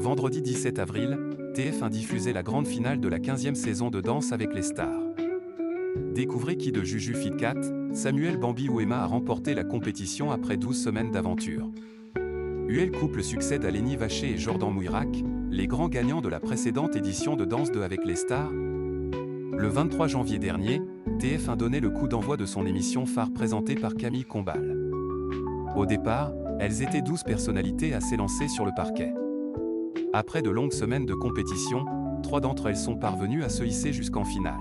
Vendredi 17 avril, TF1 diffusait la grande finale de la 15e saison de Danse avec les stars. Découvrez qui de Juju Fit Cat, Samuel Bambi ou Emma a remporté la compétition après 12 semaines d'aventure. UL Couple succède à Lenny Vacher et Jordan Mouirac, les grands gagnants de la précédente édition de Danse 2 avec les stars. Le 23 janvier dernier, TF1 donnait le coup d'envoi de son émission phare présentée par Camille Combal. Au départ, elles étaient 12 personnalités à s'élancer sur le parquet. Après de longues semaines de compétition, 3 d'entre elles sont parvenues à se hisser jusqu'en finale.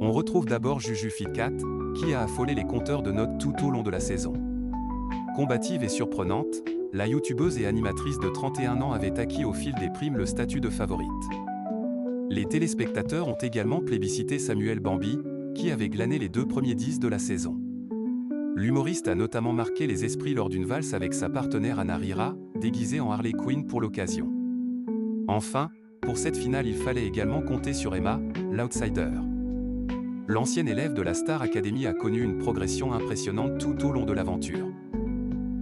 On retrouve d'abord Juju Fit Cat, qui a affolé les compteurs de notes tout au long de la saison. Combative et surprenante, la youtubeuse et animatrice de 31 ans avait acquis au fil des primes le statut de favorite. Les téléspectateurs ont également plébiscité Samuel Bambi, qui avait glané les 2 premiers 10 de la saison. L'humoriste a notamment marqué les esprits lors d'une valse avec sa partenaire Anna Rira, déguisée en Harley Quinn pour l'occasion. Enfin, pour cette finale il fallait également compter sur Emma, l'outsider. L'ancienne élève de la Star Academy a connu une progression impressionnante tout au long de l'aventure.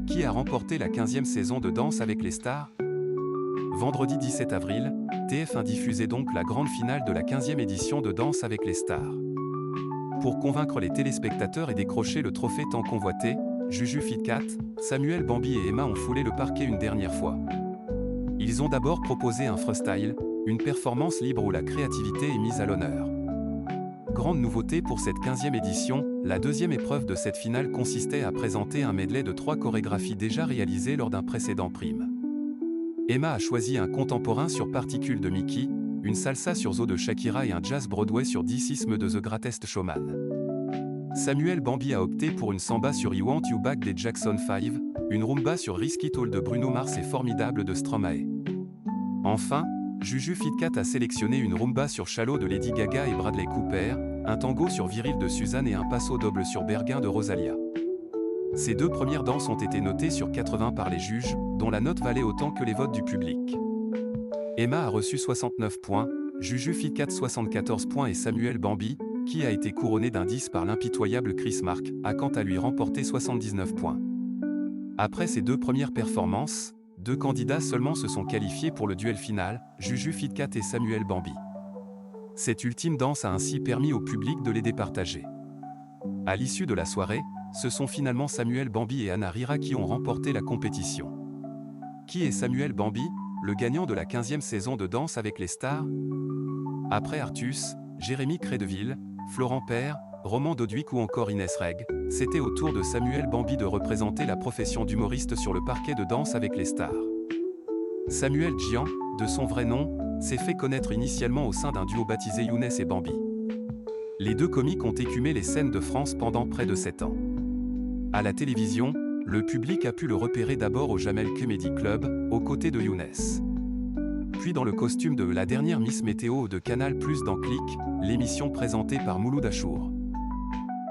Qui a remporté la 15e saison de Danse avec les stars? Vendredi 17 avril, TF1 diffusait donc la grande finale de la 15e édition de Danse avec les stars. Pour convaincre les téléspectateurs et décrocher le trophée tant convoité, Juju Fit Cat, Samuel Bambi et Emma ont foulé le parquet une dernière fois. Ils ont d'abord proposé un freestyle, une performance libre où la créativité est mise à l'honneur. Grande nouveauté pour cette 15e édition, la deuxième épreuve de cette finale consistait à présenter un medley de 3 chorégraphies déjà réalisées lors d'un précédent prime. Emma a choisi un contemporain sur Particules de Mickey, une salsa sur Zo de Shakira et un jazz Broadway sur Dicisme de The Greatest Showman. Samuel Bambi a opté pour une samba sur I Want You Back des Jackson 5, une rumba sur Risky Tall de Bruno Mars et Formidable de Stromae. Enfin, Juju Fit Cat a sélectionné une rumba sur Shallow de Lady Gaga et Bradley Cooper, un tango sur Viril de Suzanne et un passo doble sur Berguin de Rosalia. Ces 2 premières danses ont été notées sur 80 par les juges, dont la note valait autant que les votes du public. Emma a reçu 69 points, Juju Fit Cat 74 points et Samuel Bambi, qui a été couronné d'un 10 par l'impitoyable Chris Mark, a quant à lui remporté 79 points. Après ces 2 premières performances, 2 candidats seulement se sont qualifiés pour le duel final, Juju Fit Cat et Samuel Bambi. Cette ultime danse a ainsi permis au public de les départager. À l'issue de la soirée, ce sont finalement Samuel Bambi et Anna Rira qui ont remporté la compétition. Qui est Samuel Bambi, le gagnant de la 15e saison de Danse avec les stars? Après Artus, Jérémy Crédeville, Florent Père, Roman Doduic ou encore Inès Reg, c'était au tour de Samuel Bambi de représenter la profession d'humoriste sur le parquet de Danse avec les stars. Samuel Gian, de son vrai nom, s'est fait connaître initialement au sein d'un duo baptisé Younes et Bambi. Les 2 comiques ont écumé les scènes de France pendant près de 7 ans. À la télévision, le public a pu le repérer d'abord au Jamel Comedy Club, aux côtés de Younes. Puis dans le costume de la dernière Miss Météo de Canal+ dans Click, l'émission présentée par Mouloud Achour.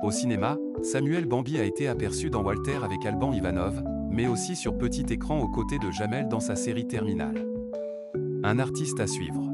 Au cinéma, Samuel Bambi a été aperçu dans Walter avec Alban Ivanov, mais aussi sur petit écran aux côtés de Jamel dans sa série Terminal. Un artiste à suivre.